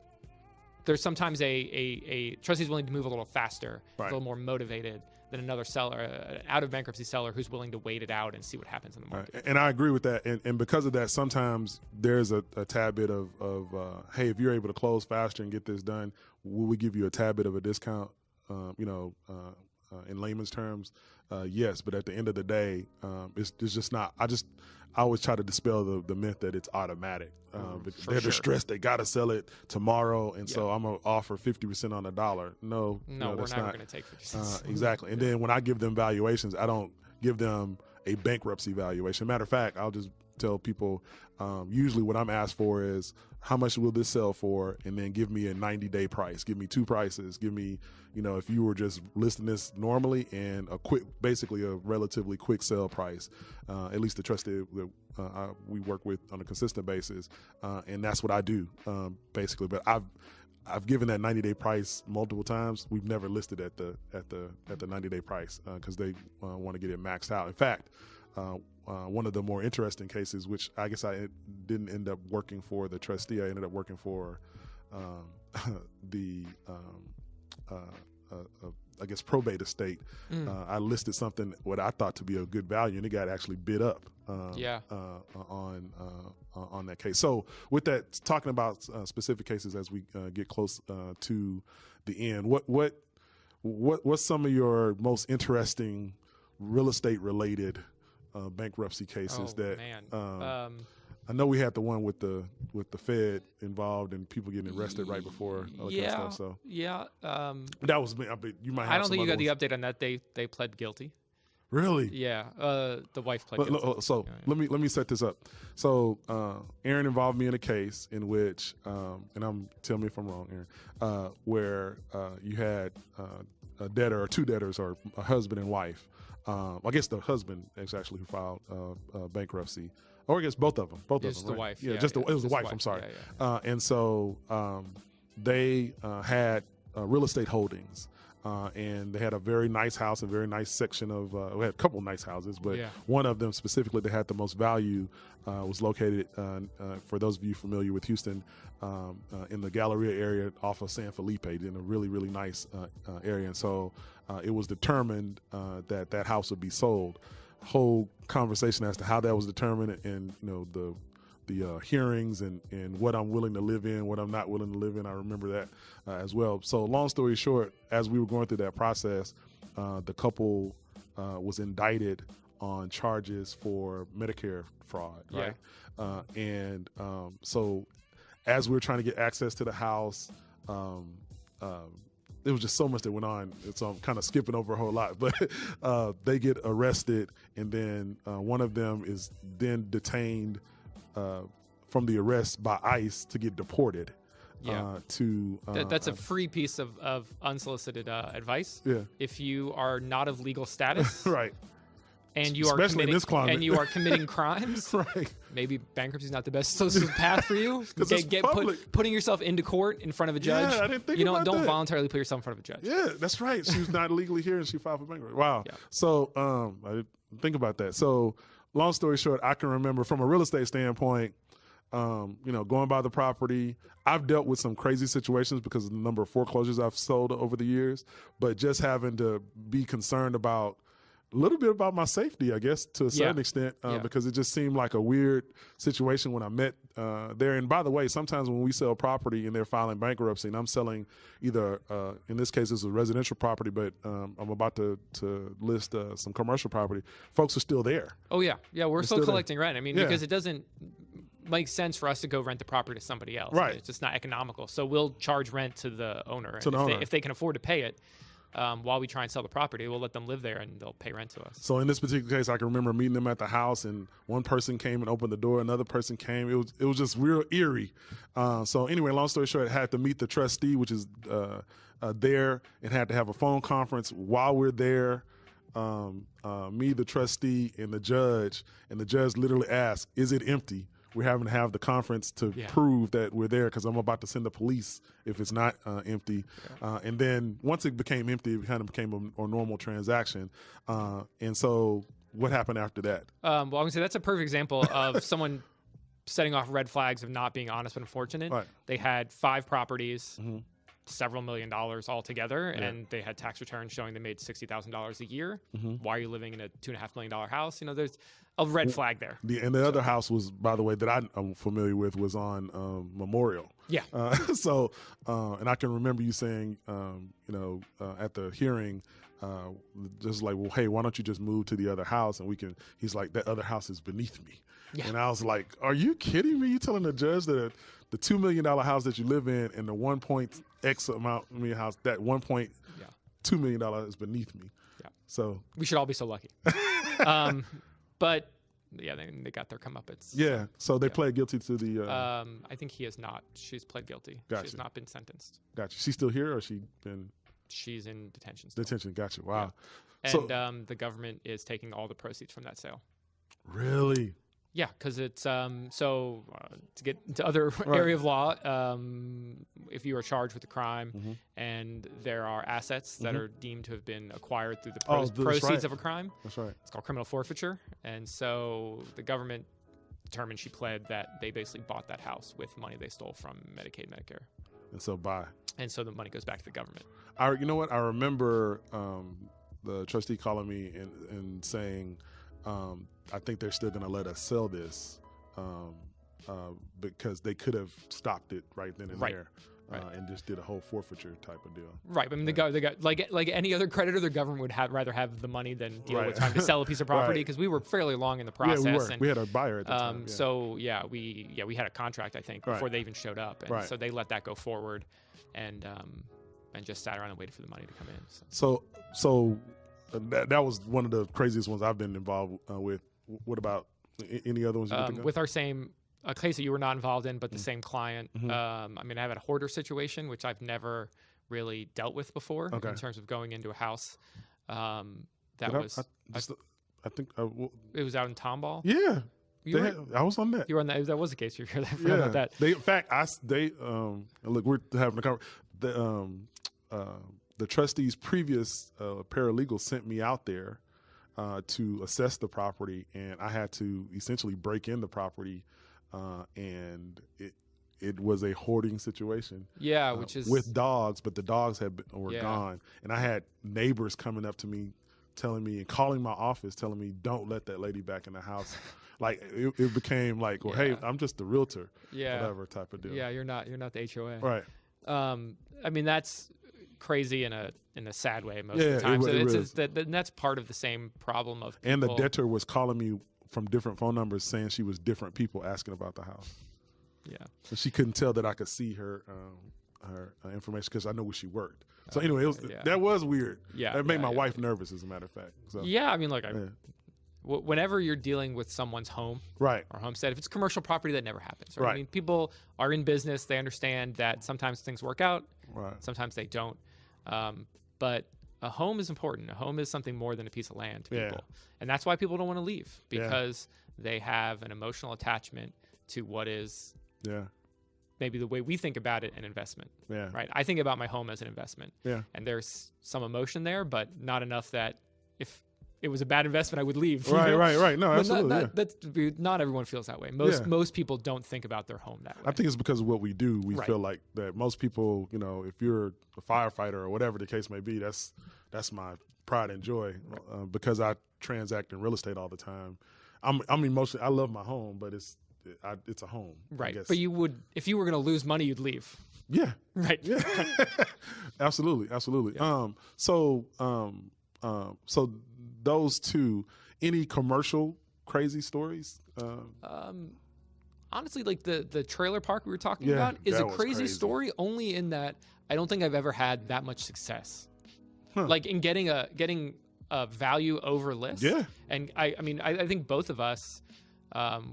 S3: there's sometimes a trustee's willing to move a little faster, a little more motivated than another seller, an out of bankruptcy seller who's willing to wait it out and see what happens in the market.
S1: Right. And I agree with that. And because of that, sometimes there's a tad bit of hey, if you're able to close faster and get this done, will we give you a tad bit of a discount? In layman's terms, yes. But at the end of the day, it's just not. I always try to dispel the myth that it's automatic. They're distressed. They got to sell it tomorrow, and so I'm going to offer 50% on the dollar. No,
S3: we're never going to take 50%.
S1: Exactly. And then when I give them valuations, I don't give them a bankruptcy valuation. Matter of fact, I'll just tell people usually what I'm asked for is how much will this sell for, and then give me a 90-day price. Give me 2 prices. Give me, if you were just listing this normally, and basically a relatively quick sell price. At least the trustee that we work with on a consistent basis, and that's what I do basically. But I've given that 90-day price multiple times. We've never listed at the 90-day price because they want to get it maxed out. In fact, one of the more interesting cases, which I guess I didn't end up working for the trustee, I ended up working for I guess probate estate. I listed something what I thought to be a good value, and it got actually bid up on that case. So with that, talking about specific cases as we get close to the end, what's some of your most interesting real estate related bankruptcy cases I know we had the one with the Fed involved and people getting arrested right before all that kind of stuff. So that was me. You might have
S3: I don't think you got
S1: ones.
S3: the update on that. They pled guilty.
S1: Really?
S3: Yeah. The wife pled guilty.
S1: So let me set this up. So Aaron involved me in a case in which, and tell me if I'm wrong, Aaron, where you had a debtor or 2 debtors or a husband and wife. I guess the husband is actually who filed bankruptcy. Or I guess both of them.
S3: Just the wife.
S1: Yeah, it was the wife. I'm sorry. Yeah. And so they had real estate holdings. And they had a very nice house, a very nice section of, we had a couple nice houses, but one of them specifically that had the most value was located, for those of you familiar with Houston, in the Galleria area off of San Felipe, in a really, really nice area. And so it was determined that house would be sold. Whole conversation as to how that was determined, and the hearings and what I'm willing to live in, what I'm not willing to live in. I remember that as well. So long story short, as we were going through that process, the couple was indicted on charges for Medicare fraud, right? So as we were trying to get access to the house, there was just so much that went on, so I'm kind of skipping over a whole lot. But they get arrested, and then one of them is then detained from the arrest by ICE to get deported. That's a free piece of unsolicited advice. Yeah. If you are not of legal status, right,
S3: and you are
S1: especially in this climate,
S3: and you are committing crimes,
S1: right,
S3: maybe bankruptcy is not the best social path for you. Putting yourself into court in front of a judge.
S1: Yeah, I didn't think about
S3: don't
S1: that.
S3: voluntarily put yourself in front of a judge.
S1: Yeah, that's right. She was not legally here, and she filed for bankruptcy. Wow. Yeah. So I didn't think about that. So long story short, I can remember from a real estate standpoint, going by the property. I've dealt with some crazy situations because of the number of foreclosures I've sold over the years, but just having to be concerned about a little bit about my safety, I guess, to a certain extent, because it just seemed like a weird situation when I met there. And by the way, sometimes when we sell property and they're filing bankruptcy, and I'm selling either, in this case, it's a residential property, but I'm about to list some commercial property, folks are still there.
S3: Oh, yeah. Yeah, we're still collecting rent. I mean, because it doesn't make sense for us to go rent the property to somebody else.
S1: Right.
S3: It's just not economical. So we'll charge rent to the owner. If they can afford to pay it, while we try and sell the property, we'll let them live there and they'll pay rent to us.
S1: So in this particular case, I can remember meeting them at the house, and one person came and opened the door, another person came. It was just real eerie. So anyway, long story short, I had to meet the trustee, which is there, and had to have a phone conference while we're there. me, the trustee, and the judge literally asked, "Is it empty?" We're having to have the conference to prove that we're there because I'm about to send the police if it's not empty. And then once it became empty, it kind of became a normal transaction. And so what happened after that?
S3: Well, I'm going to say that's a perfect example of someone setting off red flags of not being honest but unfortunate.
S1: Right.
S3: They had 5 properties, several $1 million altogether, and they had tax returns showing they made $60,000 a year. Why are you living in a $2.5 million house? There's a red flag there.
S1: And the other house was, by the way, that I'm familiar with, was on Memorial.
S3: Yeah.
S1: So, and I can remember you saying, at the hearing, just like, well, hey, why don't you just move to the other house and he's like, that other house is beneath me. Yeah. And I was like, are you kidding me? You telling the judge that the $2 million house that you live in and the $1.X amount million house, that $1.2 million is beneath me. Yeah. So
S3: we should all be so lucky. But yeah, they got their comeuppance.
S1: Yeah. So they pled guilty to the.
S3: I think he has not. She's pled guilty.
S1: Gotcha.
S3: She has not been sentenced.
S1: Gotcha. She's still here, or she been?
S3: She's in detention still.
S1: Detention. Gotcha. Wow.
S3: Yeah. And the government is taking all the proceeds from that sale.
S1: Really?
S3: Yeah, because it's to get into other area of law, if you are charged with a crime and there are assets that are deemed to have been acquired through the proceeds of a crime,
S1: that's right.
S3: It's called criminal forfeiture. And so the government determined she pled that they basically bought that house with money they stole from Medicaid, Medicare.
S1: And so
S3: the money goes back to the government.
S1: You know what? I remember the trustee calling me and saying, I think they're still going to let us sell this because they could have stopped it right then and there and just did a whole forfeiture type of deal. Right.
S3: I mean, they got like any other creditor, the government would rather have the money than deal with trying to sell a piece of property because we were fairly long in the process.
S1: Yeah, we were.
S3: And,
S1: we had a buyer at the time. Yeah.
S3: So we had a contract, I think, before they even showed up, and so they let that go forward, and just sat around and waited for the money to come in.
S1: So that was one of the craziest ones I've been involved with. What about any other ones?
S3: With our same case that you were not involved in, but the same client. I mean, I have a hoarder situation, which I've never really dealt with before in terms of going into a house. I
S1: think
S3: it was out in Tomball.
S1: Yeah. I was on that.
S3: You were on that. That was the case. You were there about that.
S1: In fact, look, we're having a conversation. The trustee's previous paralegal sent me out there to assess the property, and I had to essentially break in the property, and it was a hoarding situation.
S3: Yeah, which is
S1: with dogs, but the dogs were gone, and I had neighbors coming up to me, telling me and calling my office, telling me, "Don't let that lady back in the house." Like it became like, well, hey, I'm just the realtor, whatever type of deal.
S3: Yeah, you're not the HOA,
S1: right?
S3: I mean, that's crazy in a sad way most of the time. And that's part of the same problem of people.
S1: And the debtor was calling me from different phone numbers saying she was different people asking about the house.
S3: Yeah.
S1: So she couldn't tell that I could see her information because I know where she worked. So anyway, that was weird.
S3: Yeah.
S1: It made my wife nervous, as a matter of fact. So,
S3: yeah, I mean, look, whenever you're dealing with someone's home or homestead, if it's commercial property, that never happens. Right? I mean, people are in business. They understand that sometimes things work out. Right. Sometimes they don't. But a home is important. A home is something more than a piece of land to people. And that's why people don't want to leave, because they have an emotional attachment to what is maybe the way we think about it, an investment. Yeah. Right. I think about my home as an investment. Yeah. And there's some emotion there, but not enough that if it was a bad investment, I would leave.
S1: Right. No, absolutely.
S3: Not everyone feels that way. Most people don't think about their home that way.
S1: I think it's because of what we do. We feel like that most people, if you're a firefighter or whatever the case may be, that's my pride and joy because I transact in real estate all the time. I love my home, but it's a home.
S3: Right. But if you were going to lose money, you'd leave.
S1: Yeah.
S3: Right.
S1: Yeah. Absolutely. Yeah. So those two, any commercial crazy stories?
S3: Honestly, like the trailer park we were talking about is a crazy story only in that I don't think I've ever had that much success. Like in getting a value over list. Yeah. And I think both of us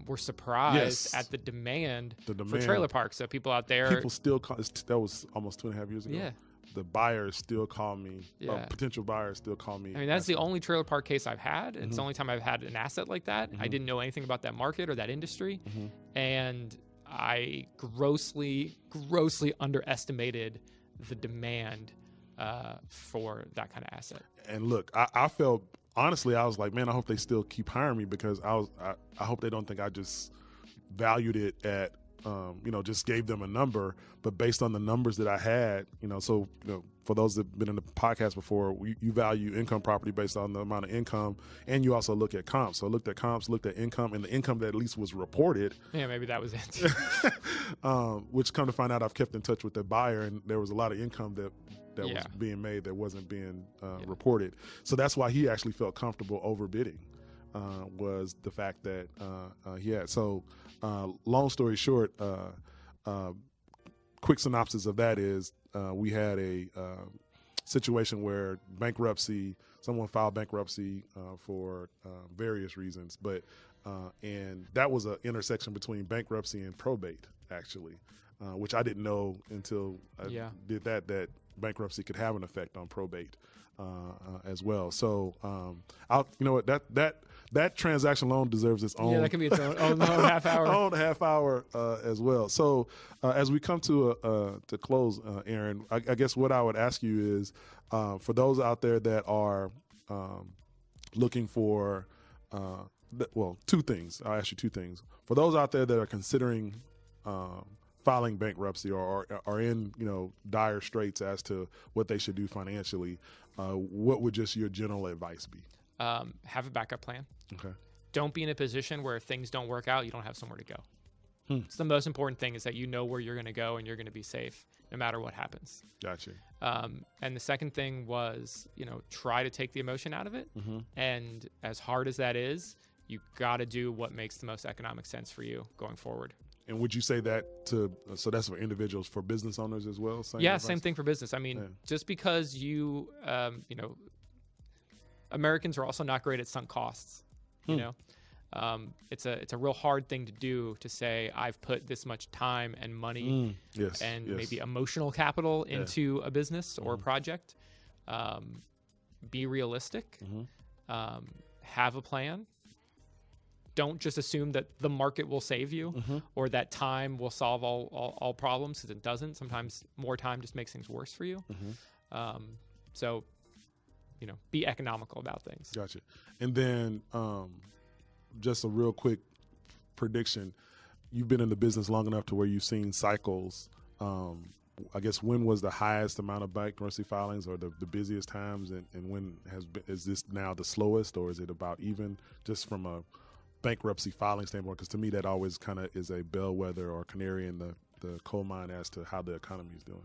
S3: were surprised at the demand for trailer parks. So people out there,
S1: still that was almost 2.5 years ago.
S3: Yeah.
S1: the buyers still call me,
S3: Yeah.
S1: potential buyers still call me.
S3: I mean, that's the only trailer park case I've had. It's the only time I've had an asset like that. I didn't know anything about that market or that industry. And I grossly underestimated the demand for that kind of asset.
S1: And look, I felt, honestly, I was like, man, I hope they still keep hiring me, because I hope they don't think I just valued it at, just gave them a number, but based on the numbers that I had, so, for those that have been in the podcast before, you value income property based on the amount of income, and you also look at comps. So I looked at comps, looked at income, and the income that at least was reported.
S3: Yeah, maybe that was it.
S1: Which, come to find out, I've kept in touch with the buyer, and there was a lot of income that was being made that wasn't being reported. So that's why he actually felt comfortable overbidding, was the fact that he had. So long story short, quick synopsis of that is we had a situation where someone filed bankruptcy for various reasons, but and that was an intersection between bankruptcy and probate, actually, which I didn't know until I did that bankruptcy could have an effect on probate as well. So that transaction alone deserves its own.
S3: Yeah, that can be its own half hour.
S1: Own half hour as well. So as we come to close, Aaron, I guess what I would ask you is, for those out there that are looking for, two things. I'll ask you two things. For those out there that are considering filing bankruptcy or are in dire straits as to what they should do financially, what would just your general advice be?
S3: Have a backup plan.
S1: Okay.
S3: Don't be in a position where if things don't work out, you don't have somewhere to go. It's the most important thing, is that you know where you're going to go and you're going to be safe no matter what happens.
S1: Gotcha.
S3: And the second thing was, try to take the emotion out of it. And as hard as that is, you got to do what makes the most economic sense for you going forward.
S1: And would you say that so that's for individuals, for business owners as well?
S3: Same thing for business. I mean, just because Americans are also not great at sunk costs. It's a real hard thing to do, to say I've put this much time and money maybe emotional capital into a business or a project. Be realistic. Have a plan. Don't just assume that the market will save you or that time will solve all problems, because it doesn't. Sometimes more time just makes things worse for you. So be economical about things.
S1: Gotcha. And then just a real quick prediction. You've been in the business long enough to where you've seen cycles. I guess, when was the highest amount of bankruptcy filings, or the busiest times, and when is this now the slowest, or is it about even, just from a bankruptcy filing standpoint? Because to me, that always kind of is a bellwether or canary in the coal mine as to how the economy is doing.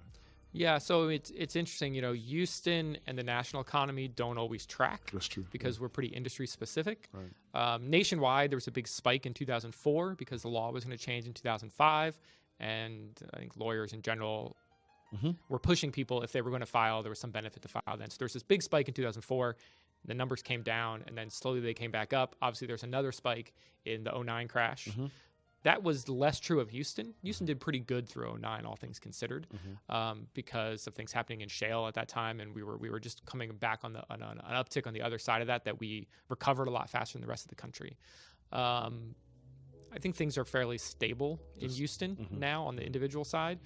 S3: Yeah, so it's interesting. Houston and the national economy don't always track.
S1: That's true.
S3: Because we're pretty industry specific.
S1: Right.
S3: Nationwide, there was a big spike in 2004 because the law was going to change in 2005, and I think lawyers in general were pushing people, if they were going to file, there was some benefit to file then. So there's this big spike in 2004. The numbers came down, and then slowly they came back up. Obviously, there's another spike in the 2009 crash. That was less true of Houston. Houston did pretty good through 2009, all things considered, because of things happening in shale at that time, and we were just coming back on an uptick on the other side of that we recovered a lot faster than the rest of the country. I think things are fairly stable in Houston now on the individual side.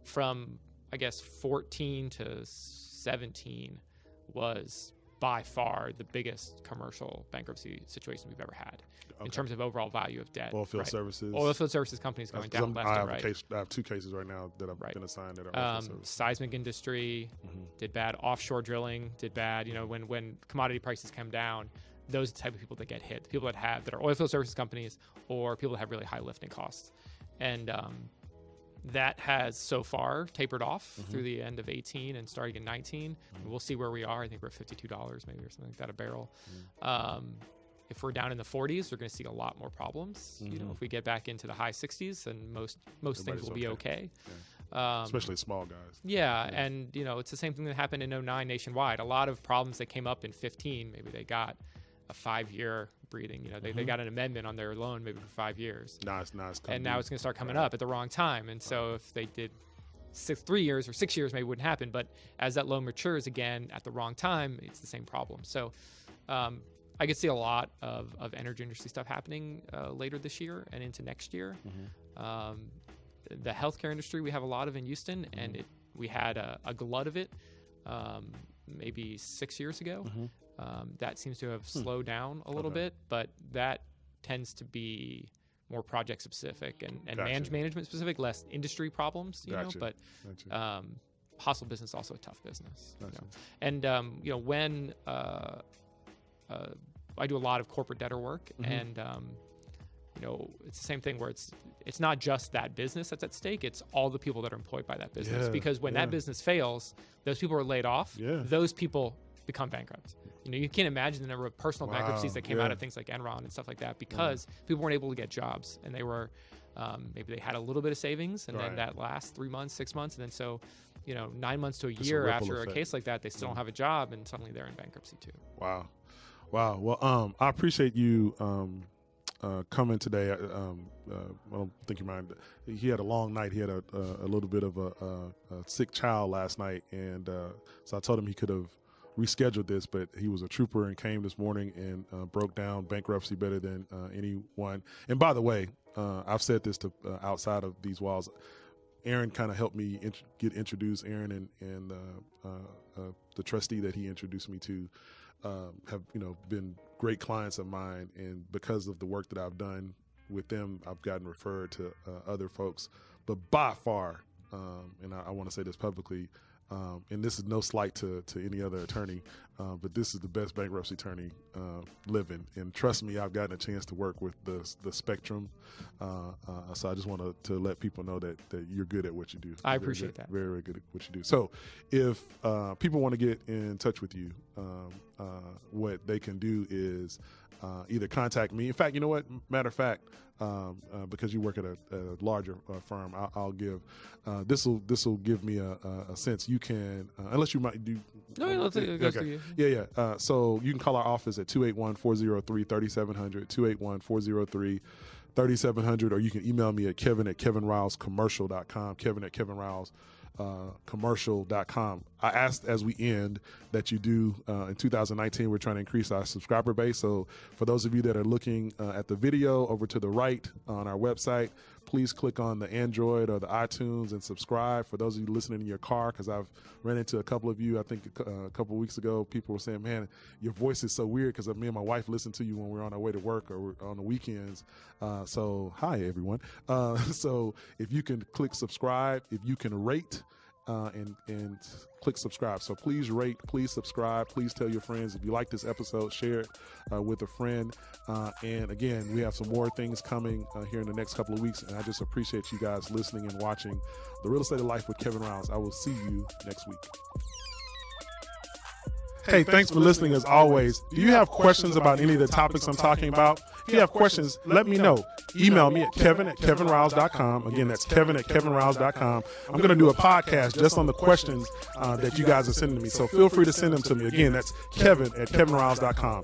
S3: From, I guess, 14 to 17 was by far the biggest commercial bankruptcy situation we've ever had in terms of overall value of debt.
S1: Oilfield services.
S3: Oilfield services companies going down left and right.
S1: I have two cases right now that I've been assigned that are oilfield services.
S3: Seismic industry did bad. Offshore drilling did bad. When commodity prices come down, those are the type of people that get hit. People that are oilfield services companies, or people that have really high lifting costs. And that has so far tapered off through the end of 18 and starting in 19. We'll see where we are. I think we're at $52 maybe, or something like that a barrel. If we're down in the 40s, we're going to see a lot more problems. If we get back into the high 60s, then most things will be okay.
S1: Especially small guys.
S3: Yeah, and it's the same thing that happened in 2009 nationwide. A lot of problems that came up in 15, maybe they got a 5-year breathing. They got an amendment on their loan maybe for 5 years.
S1: Now it's
S3: and now it's going to start coming up at the wrong time. And so if they did 3 years or 6 years maybe wouldn't happen, but as that loan matures again at the wrong time, it's the same problem. So I could see a lot of energy industry stuff happening later this year and into next year. The healthcare industry we have a lot of in Houston, and we had a glut of it maybe 6 years ago. That seems to have slowed down a little bit, but that tends to be more project specific and management specific, less industry problems, you know, but hostile business is also a tough business. You know? And, when I do a lot of corporate debtor work, and, it's the same thing where it's not just that business that's at stake, it's all the people that are employed by that business. Because when that business fails, those people are laid off, those people become bankrupt. You can't imagine the number of personal bankruptcies that came out of things like Enron and stuff like that, because people weren't able to get jobs, and they were maybe they had a little bit of savings, and then that lasts 3 months, 6 months, and then so 9 months to a year after a case like that, they still don't have a job, and suddenly they're in bankruptcy too.
S1: Wow. Well, I appreciate you coming today. I don't think you mind. He had a long night. He had a little bit of a sick child last night, and so I told him he could have rescheduled this, but he was a trooper and came this morning and broke down bankruptcy better than anyone. And by the way, I've said this to outside of these walls. Aaron kind of helped me get introduced. Aaron and the trustee that he introduced me to have been great clients of mine, and because of the work that I've done with them, I've gotten referred to other folks. But by far, and I want to say this publicly, and this is no slight to any other attorney, but this is the best bankruptcy attorney living. And trust me, I've gotten a chance to work with the spectrum. So I just want to let people know that you're good at what you do.
S3: I appreciate that.
S1: Very, very good at what you do. So if people want to get in touch with you, what they can do is either contact me. In fact, you know what? Matter of fact, because you work at a larger firm, I'll give this will give me a sense. You can unless you might do.
S3: No, let's take it.
S1: Okay. Yeah. So you can call our office at 281-403-3700, 281-403-3700, or you can email me at kevin@kevinrilescommercial.com, kevin@kevinrilescommercial.com. I asked as we end that you do, in 2019, we're trying to increase our subscriber base. So for those of you that are looking at the video over to the right on our website, please click on the Android or the iTunes and subscribe. For those of you listening in your car, because I've ran into a couple of you, I think a couple of weeks ago, people were saying, man, your voice is so weird, because me and my wife listen to you when we're on our way to work or on the weekends. So hi, everyone. So if you can click subscribe, if you can rate, and click subscribe. So please rate, please subscribe, please tell your friends. If you like this episode, share it with a friend. And again, we have some more things coming here in the next couple of weeks. And I just appreciate you guys listening and watching The Real Estate of Life with Kevin Riles. I will see you next week. Hey, thanks for listening as always. Do you have questions about any of the topics I'm talking about? If you have questions, let me know. Email me at kevin@kevinriles.com. Again, that's kevin@kevinriles.com. I'm going to do a podcast just on the questions that you guys are sending me. So feel free to send them to me. Again, that's kevin@kevinriles.com.